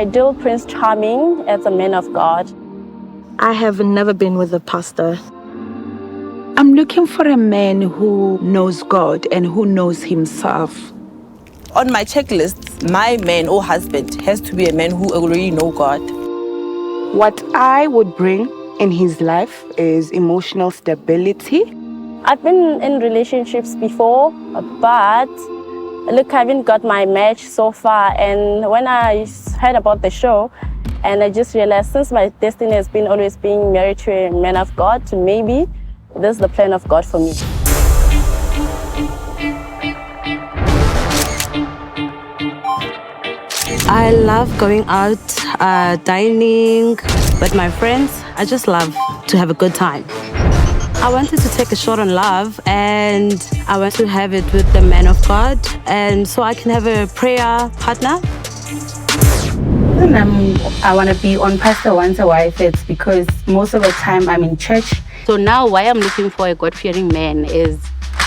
ideal Prince Charming as a man of God. I have never been with a pastor. I'm looking for a man who knows God and who knows himself. On my checklist, my man or husband has to be a man who already knows God. What I would bring in his life is emotional stability. I've been in relationships before, but look, I haven't got my match so far. And when I heard about the show, and I just realized since my destiny has been always being married to a man of God, maybe this is the plan of God for me. I love going out, dining with my friends. I just love to have a good time. I wanted to take a shot on love, and I want to have it with the man of God, and so I can have a prayer partner. I want to be on Pastor Once a Wife. It's because most of the time I'm in church. So now why I'm looking for a God-fearing man is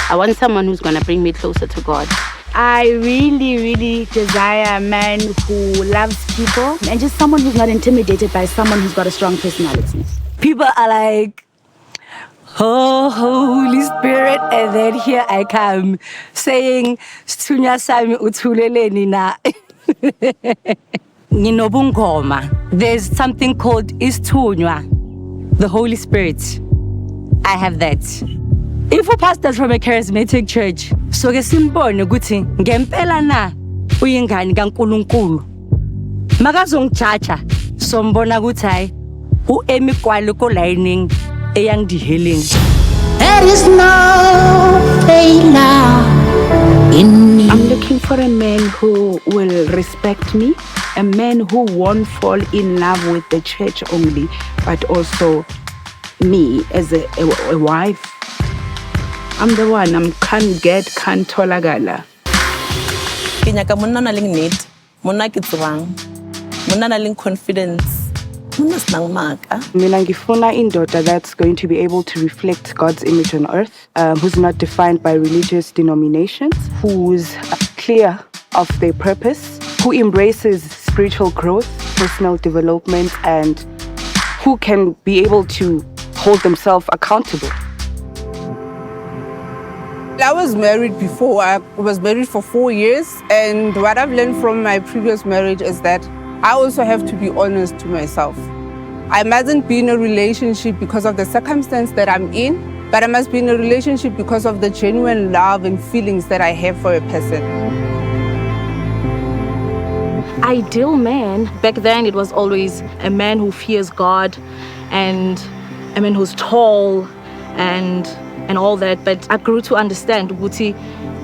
I want someone who's going to bring me closer to God. I really desire a man who loves people and just someone who's not intimidated by someone who's got a strong personality. People are like, oh, Holy Spirit, and then here I come saying, "Stunya sami uthuleleni na." There's something called Istunywa, the Holy Spirit. I have that. If a pastor's from a charismatic church, so ke simbone ukuthi ngempela na uyingane kaNkulunkulu. Makazongijaja, sombona ukuthi hayi uemikwalo ko lining eyangidiheling. There is no failure in me. I'm looking for a man who will respect me, a man who won't fall in love with the church only, but also me as a wife. I'm the one. Can't tolagala. Kinyaka monna na ling need, monna ke tsebang, monna na ling confidence, monna snang maka. Mina ngifuna indoda that's going to be able to reflect God's image on earth, who's not defined by religious denominations, who's clear of their purpose, who embraces spiritual growth, personal development, and who can be able to hold themselves accountable. I was married before. I was married for 4 years, and what I've learned from my previous marriage is that I also have to be honest to myself. I mustn't be in a relationship because of the circumstance that I'm in, but I must be in a relationship because of the genuine love and feelings that I have for a person. Ideal man. Back then, it was always a man who fears God and a man who's tall and all that. But I grew to understand, Wuti,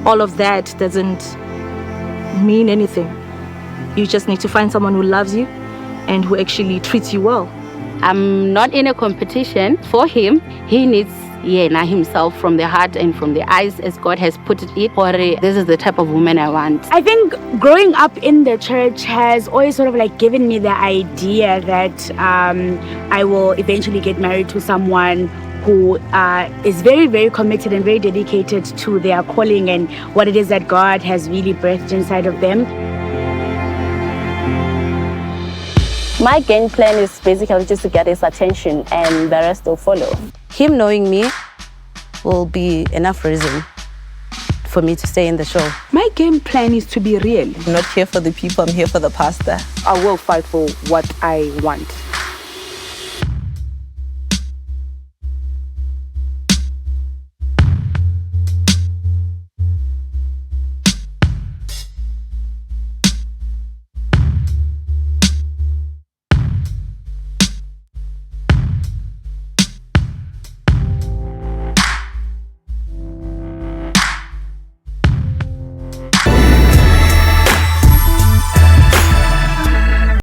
all of that doesn't mean anything. You just need to find someone who loves you and who actually treats you well. I'm not in a competition for him. He needs himself from the heart and from the eyes as God has put it in. This is the type of woman I want. I think growing up in the church has always sort of like given me the idea that I will eventually get married to someone who is very committed and very dedicated to their calling and what it is that God has really birthed inside of them. My game plan is basically just to get his attention and the rest will follow. Him knowing me will be enough reason for me to stay in the show. My game plan is to be real. I'm not here for the people, I'm here for the pastor. I will fight for what I want.